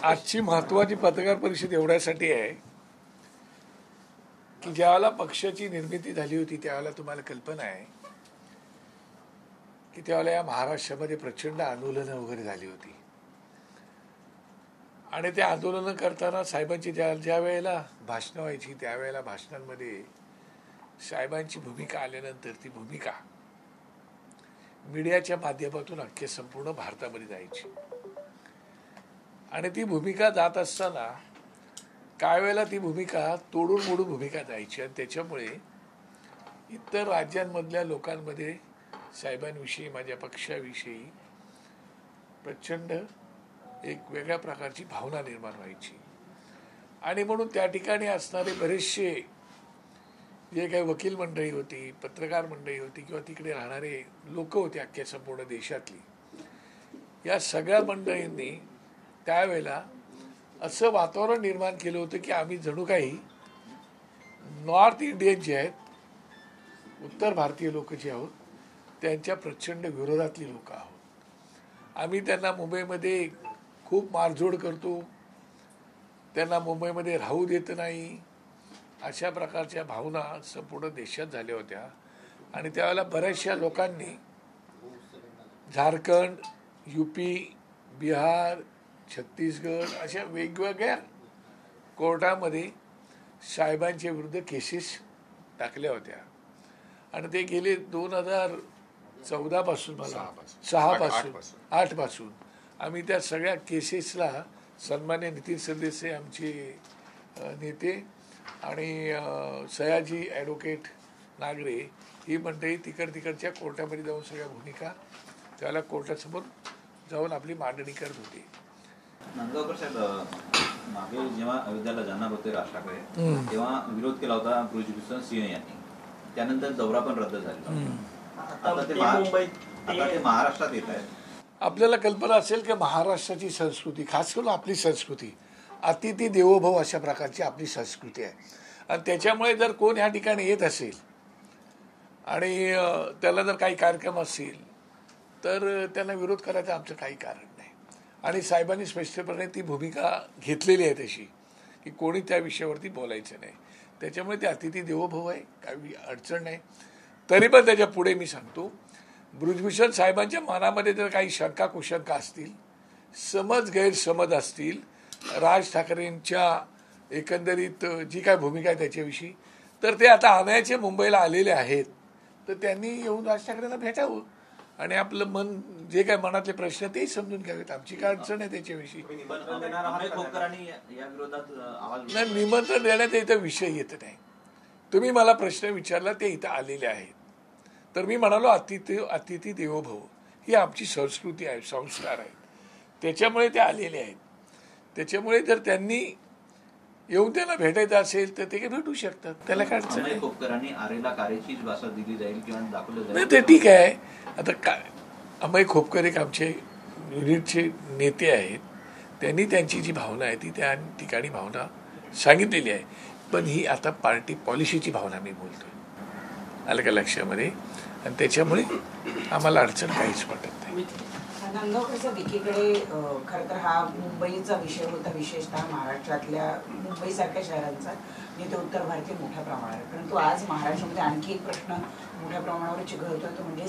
आजची महत्वाची पत्रकार परिषद एवढ्यासाठी आहे की ज्यावेळेला पक्षाची निर्मिती झाली होती त्यावेळेला तुम्हाला कल्पना आहे की त्यावेळेला या महाराष्ट्रामध्ये प्रचंड आंदोलनं वगैरे झाली होती आणि ते आंदोलनं करताना साहेबांची ज्या वेळेला भाषणं व्हायची त्यावेळेला भाषणांमध्ये साहेबांची भूमिका आल्यानंतर ती भूमिका मीडियाच्या माध्यमातून अख्ख्या संपूर्ण भारतामध्ये जायची आणि ती भूमिका जात असताना काही वेळेला ती भूमिका तोडून मोडून भूमिका जायची आणि त्याच्यामुळे इतर राज्यांमधल्या लोकांमध्ये साहेबांविषयी माझ्या पक्षाविषयी प्रचंड एक वेगळ्या प्रकारची भावना निर्माण व्हायची आणि म्हणून त्या ठिकाणी असणारे बरेचसे जे काही वकील मंडळी होती पत्रकार मंडळी होती किंवा तिकडे राहणारे लोक होते अख्ख्या संपूर्ण देशातली या सगळ्या मंडळींनी त्यावेळेला असं वातावरण निर्माण केलं होतं की आम्ही जणू काही नॉर्थ इंडियन जे आहेत उत्तर भारतीय लोक जे आहोत त्यांच्या प्रचंड विरोधातली लोक आहोत आम्ही त्यांना मुंबईमध्ये खूप मारझोड करतो त्यांना मुंबईमध्ये राहू देत नाही अशा प्रकारच्या भावना संपूर्ण देशात झाल्या होत्या आणि त्यावेळेला बऱ्याचशा लोकांनी झारखंड यूपी बिहार छत्तीसगड अशा वेगवेगळ्या कोर्टामध्ये साहेबांच्या विरुद्ध केसेस टाकल्या होत्या आणि ते गेले 2014 पासून मला 8 पासून आम्ही त्या सगळ्या केसेसला सन्मान्य नितीन सरदेसाई आमचे नेते आणि सयाजी ॲडव्होकेट नागरे ही मंडळी तिकडच्या कोर्टामध्ये जाऊन सगळ्या भूमिका त्याला कोर्टासमोर जाऊन आपली मांडणी करत होती. नांदगावकर साहेब मागे जेव्हा अयोध्याला जाणार होते राज ठाकरे तेव्हा विरोध केला होता बृजभूषण सिंह यांनी त्यानंतर दौरा पण रद्द झाला आता ते महाराष्ट्रात येत आहेत. आपल्याला कल्पना असेल की महाराष्ट्राची संस्कृती खास करून आपली संस्कृती अतिथी देवो भव अशा प्रकारची आपली संस्कृती आहे आणि त्याच्यामुळे जर कोण ह्या ठिकाणी येत असेल आणि त्याला जर काही कार्यक्रम असतील तर त्यांना विरोध करायचं आमचं काही कारण नाही आणि साहेबांनी स्पष्टपणे ती भूमिका घेतलेली आहे तशी की कोणी त्या विषयावरती बोलायचं नाही त्याच्यामुळे ते अतिथी देवो भव आहे काही अडचण नाही. तरी पण त्याच्या पुढे मी सांगतो बृजभूषण साहेबांच्या मनामध्ये जर काही शंका कुशंका असतील समज गैरसमज असतील राज ठाकरेंच्या एकंदरीत जी काय भूमिका आहे त्याच्याविषयी तर ते आता आणायचे मुंबईला आलेले आहेत तर त्यांनी येऊन राज ठाकरेंना भेटावं आणि आपलं मन जे काय मनातले प्रश्न तेही समजून घ्यावेत आमची काय अडचण आहे त्याच्याविषयी. नाही निमंत्रण देण्याचा इथं विषय येत नाही. तुम्ही मला प्रश्न विचारला ते इथं आलेले आहेत तर मी म्हणालो अतिथी देवो भव ही आमची संस्कृती आहे संस्कार आहेत त्याच्यामुळे ते आलेले आहेत त्याच्यामुळे जर त्यांनी येऊन त्यांना भेटायचं असेल तर ते भेटू शकतात त्याला काय अडचण नाही. ते ठीक आहे. आता काय अमय खोपकर एक आमचे युनिटचे नेते आहेत त्यांनी त्यांची जी भावना आहे ती त्या ठिकाणी भावना सांगितलेली आहे पण ही आता पार्टी पॉलिसीची भावना मी बोलतोय आलं का लक्षामध्ये आणि त्याच्यामुळे आम्हाला अडचण काहीच वाटत नाही. नांदगावकरचा एकीकडे खरं तर हा मुंबईचा विषय होता विशेषतः महाराष्ट्रातल्या मुंबईसारख्या शहरांचा जिथे उत्तर भारतीय मोठ्या प्रमाणावर परंतु आज महाराष्ट्रामध्ये आणखी एक प्रश्न मोठ्या प्रमाणावर चिघळतोय तो म्हणजे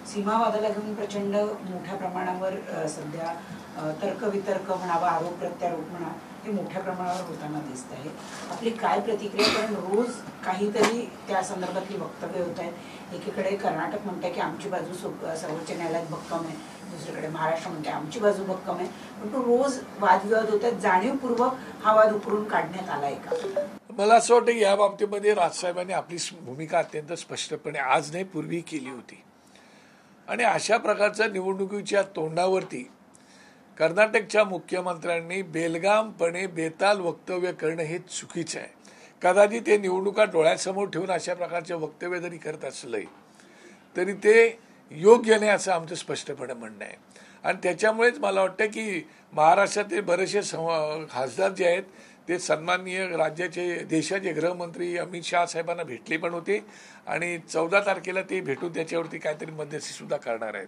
सीमावादाला घेऊन प्रचंड मोठ्या प्रमाणावर सध्या तर्कवितर्क म्हणावा आरोप प्रत्यारोप म्हणा हे मोठ्या प्रमाणावर होताना दिसत आहे. आपली काय प्रतिक्रिया कारण रोज काहीतरी त्या संदर्भातली वक्तव्य होत आहेत. एकीकडे कर्नाटक म्हणते की आमची बाजू सर्वोच्च न्यायालयात भक्कम आहे दुसरीकडे महाराष्ट्र म्हणते आमची बाजू भक्कम आहे पण तो रोज वादविवाद होत आहेत. जाणीवपूर्वक हा वाद उकरून काढण्यात आलाय का? मला असं वाटतं की या बाबतीमध्ये राजसाहेबांनी आपली भूमिका अत्यंत स्पष्टपणे आज नाही पूर्वी केली होती आणि अशा प्रकारच्या निवडणुकीच्या तोंडावरती कर्नाटकच्या मुख्यमंत्र्यांनी बेलगामपणे बेताल वक्तव्य करणं हे चुकीचं आहे. कदाचित ते निवडणुका डोळ्यासमोर ठेवून अशा प्रकारचे वक्तव्य जरी करत असलंय तरी ते योग्य नाही असं आमचं स्पष्टपणे म्हणणं आहे आणि त्याच्यामुळेच मला वाटतं की महाराष्ट्रातील बरेचसे खासदार जे आहेत ते सन्माननीय राज्याचे देशाचे गृहमंत्री अमित शहा साहेबांना भेटले पण होते आणि 14 तारखेला ते भेटून त्याच्यावरती काहीतरी मध्यस्थी सुद्धा करणार आहेत.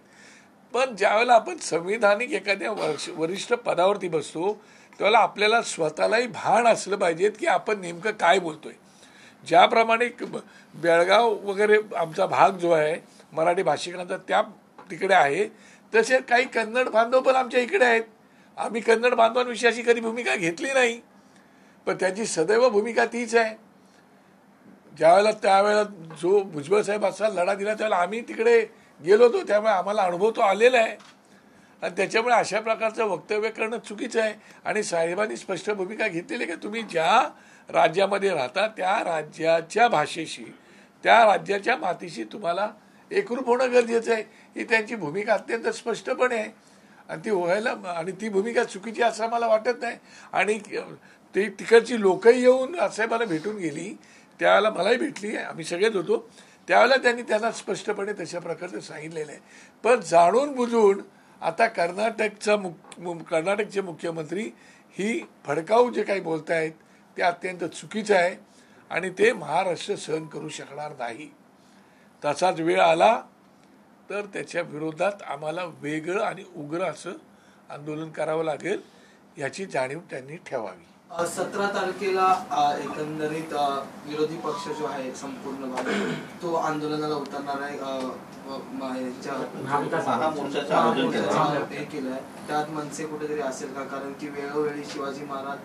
पण ज्यावेळेला आपण संविधानिक एखाद्या वरिष्ठ पदावरती बसतो त्यावेळेला आपल्याला स्वतःलाही भान असलं पाहिजेत की आपण नेमकं काय बोलतोय. ज्याप्रमाणे बेळगाव वगैरे आमचा भाग जो आहे मराठी भाषिकांचा त्या तिकडे आहे, तसे काही कन्नड बांधव पण आमच्या इकडे आहेत. आम्ही कन्नड बांधवांविषयी अशी कधी भूमिका घेतली नाही, पण त्यांची सदैव भूमिका तीच आहे. त्यावेळेला जो भुजबळ साहेब असा लढा दिला त्यावेळेला आम्ही तिकडे गेलो होतो, त्यामुळे आम्हाला अनुभव तो आलेला आहे. आणि त्याच्यामुळे अशा प्रकारचं वक्तव्य करणं चुकीचं आहे. आणि साहेबांनी स्पष्ट भूमिका घेतलेली आहे की तुम्ही ज्या राज्यामध्ये राहता त्या राज्याच्या भाषेशी, त्या राज्याच्या मातीशी तुम्हाला एकरूप होणं गरजेचं आहे. ही त्यांची भूमिका अत्यंत स्पष्टपणे आहे आणि ती व्हायला, आणि ती भूमिका चुकीची असं मला वाटत नाही. आणि ते तिकडची लोकही येऊन साहेबांना भेटून गेली, त्यावेळेला मलाही भेटली, आम्ही सगळेच होतो. त्यावेळेला त्यांनी त्यांना स्पष्टपणे तशा प्रकारचं सांगितलेलं आहे. पण जाणून बुजून आता कर्नाटकचे मुख्यमंत्री ही भडकाऊ जे काही बोलत आहेत ते अत्यंत चुकीचं आहे आणि ते महाराष्ट्र सहन करू शकणार नाही. तसाच वेळ आला तर त्याच्या विरोधात आम्हाला वेगळं आणि उग्र असं आंदोलन करावं लागेल, याची जाणीव त्यांनी ठेवावी. 17 तारखेला एकंदरीत विरोधी पक्ष जो आहे संपूर्ण भाग तो आंदोलनाला उतरणार आहे. हे केलंय त्यात मनसे कुठेतरी असेल का? कारण की वेळोवेळी शिवाजी महाराज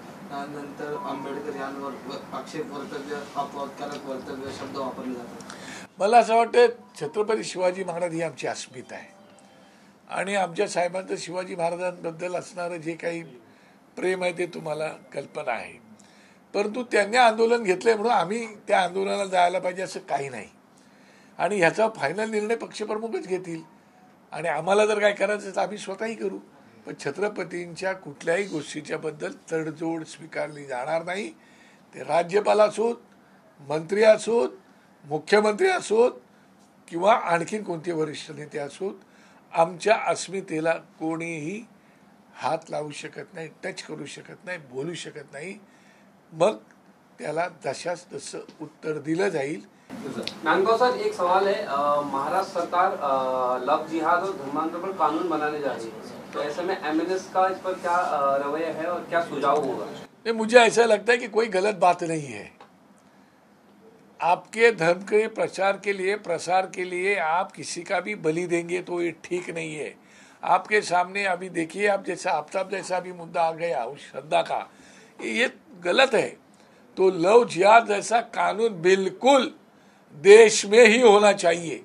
नंतर आंबेडकर यांवर आक्षेप वक्तव्य, अपवादकारक वक्तव्य शब्द वापरले जातात. मला असं वाटतं छत्रपती शिवाजी महाराज ही आमची अस्मिता आहे आणि आमच्या साहेबांचं शिवाजी महाराजांबद्दल असणारं जे काही प्रेम आहे ते तुम्हाला कल्पना आहे. परंतु त्यांनी आंदोलन घेतलंय म्हणून आम्ही त्या आंदोलनाला जायला पाहिजे असं काही नाही. आणि ह्याचा फायनल निर्णय पक्षप्रमुखच घेतील आणि आम्हाला जर काय करायचं तर आम्ही स्वतःही करू. पण छत्रपतींच्या कुठल्याही गोष्टीच्या बद्दल तडजोड स्वीकारली जाणार नाही. ते राज्यपाल असोत, मंत्री असोत, मुख्यमंत्री असोत किंवा आणखीन कोणते वरिष्ठ नेते असोत, आमच्या अस्मितेला कोणीही हात लावू शकत नाही, टच करू शकत नाही, बोलू शकत नाही. मग त्याला जशाच तसं उत्तर दिलं जाईल. नांदगांव सर, एक सवाल है, महाराष्ट्र सरकार लव जिहाद और धर्मांतर पर कानून बनाने जा रही है, तो ऐसे में एमएनएस का इस पर क्या रवैया है और क्या सुझाव होगा? नहीं, मुझे ऐसा लगता है कि कोई गलत बात नहीं है. आपके धर्म के प्रचार के लिए, प्रसार के लिए आप किसी का भी बलि देंगे तो ये ठीक नहीं है. आपके सामने अभी देखिए, आप जैसा आफ्ताब जैसा भी मुद्दा आ गया उस श्रद्धा का, ये गलत है. तो लव जिहाद जैसा कानून बिल्कुल देश में ही होना चाहिए,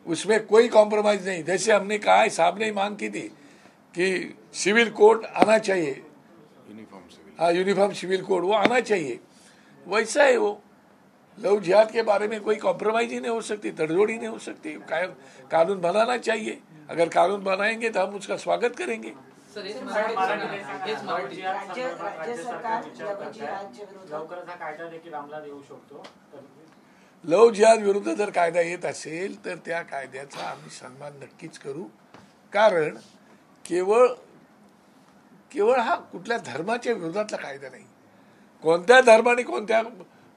उसमें कोई कॉम्प्रोमाइज नहीं. जैसे हमने कहा है, साहब ने मांग की थी कि सिविल कोड आना चाहिए, यूनिफॉर्म सिविल कोड वो आना चाहिए, वैसा है वो. लव जिहाद के बारे में कोई कॉम्प्रोमाइज ही नहीं हो सकती, तड़जोड़ ही नहीं हो सकती. कानून बनाना चाहिए. अगर कानून बनाएंगे तो हम उसका स्वागत करेंगे. लव जिहाद विरुद्ध जर कायदा येत असेल तर त्या कायद्याचा आम्ही सन्मान नक्कीच करू. कारण केवळ हा कुठल्या धर्माच्या विरोधातला कायदा नाही. कोणत्या धर्माने कोणत्या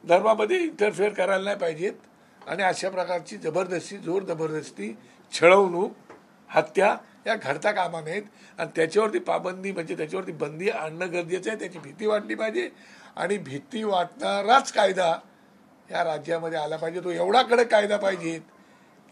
धर्मामध्ये इंटरफेअर करायला नाही पाहिजेत. आणि अशा प्रकारची जबरदस्ती, जोर जबरदस्ती, छळवणूक, हत्या या घडता कामा नयेत. आणि त्याच्यावरती पाबंदी म्हणजे त्याच्यावरती बंदी आणणं गरजेचं आहे. त्याची भीती वाटली पाहिजे आणि भीती वाटणाराच कायदा या राज्यामध्ये आला पाहिजे. तो एवढा कडक कायदा पाहिजे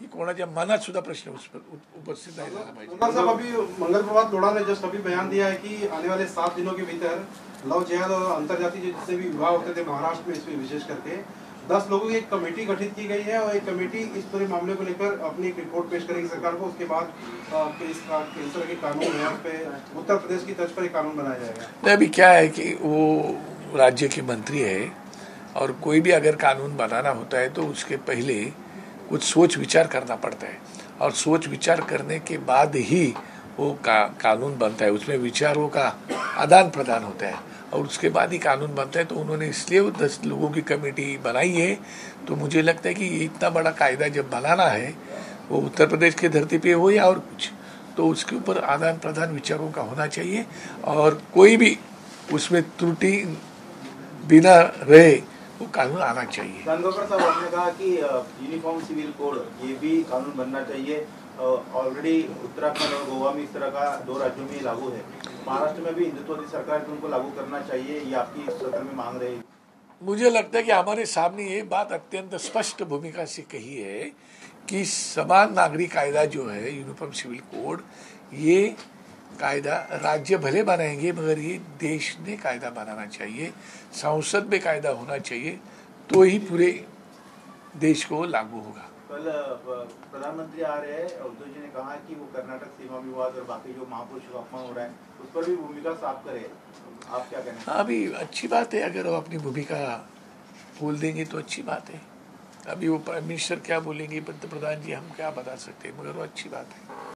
कि कोणाच्या मनात सुद्धा प्रश्न उपस्थित नहीं झाला पाहिजे. अभी मंगल प्रभात लोढ़ा ने जस्ट अभी बयान दिया है कि आने वाले 7 दिनों के भीतर लव जिहाद और अंतरजातीय जितने भी विवाह होते थे महाराष्ट्र में, इसमें विशेष करके 10 लोगों की एक कमेटी गठित की गई है और एक कमेटी इस पूरे मामले को लेकर अपनी एक रिपोर्ट पेश करेगी सरकार को. उसके बाद इस तरह के कानून है पे उत्तर प्रदेश की तर्ज पर एक कानून बनाया जाएगा. अभी क्या है कि वो राज्य के मंत्री है और कोई भी अगर कानून बनाना होता है तो उसके पहले कुछ सोच विचार करना पड़ता है और सोच विचार करने के बाद ही वो कानून बनता है. उसमें विचारों का आदान प्रदान होता है और उसके बाद ही कानून बनता है. तो उन्होंने इसलिए वो 10 लोगों की कमेटी बनाई है. तो मुझे लगता है कि इतना बड़ा कायदा जब बनाना है, वो उत्तर प्रदेश की धरती पे हो या और कुछ, तो उसके ऊपर आदान प्रदान विचारों का होना चाहिए और कोई भी उसमें त्रुटि बिना रहे वो कानून आना चाहिए. नांदगांवकर साहब, आपने कहा कि यूनिफॉर्म सिविल कोड ये भी कानून बनना चाहिए ऑलरेडी उत्तराखंड और गोवा में इस तरह का 2 राज्यों में लागू है, महाराष्ट्र में भी हिंदुत्ववादी सरकार है, उनको लागू करना चाहिए, ये आपकी सत्र में मांग रहे हैं? मुझे लगता है कि हमारे सामने ये बात अत्यंत स्पष्ट भूमिका से कही है कि समान नागरिक कायदा जो है, यूनिफॉर्म सिविल कोड, ये कायदा राज्य भले बनाएंगे मगर ये देश ने कायदा बनाना चाहिए, संसद में कायदा होना चाहिए, तो ही पूरे देश को लागू होगा। कल प्रधानमंत्री आ रहे हैं, उद्धव जी ने कहा कि वो कर्नाटक सीमा विवाद और बाकी जो महापुरुषों का अपमान हो रहा है उस पर भी भूमिका साफ करे, आप क्या कहना? हाँ, अभी अच्छी बात है, अगर वो अपनी भूमिका बोल देंगे तो अच्छी बात है। अभी वो प्राइम मिनिस्टर क्या बोलेंगे, पंतप्रधान जी, हम क्या बता सकते हैं, मगर वो अच्छी बात है।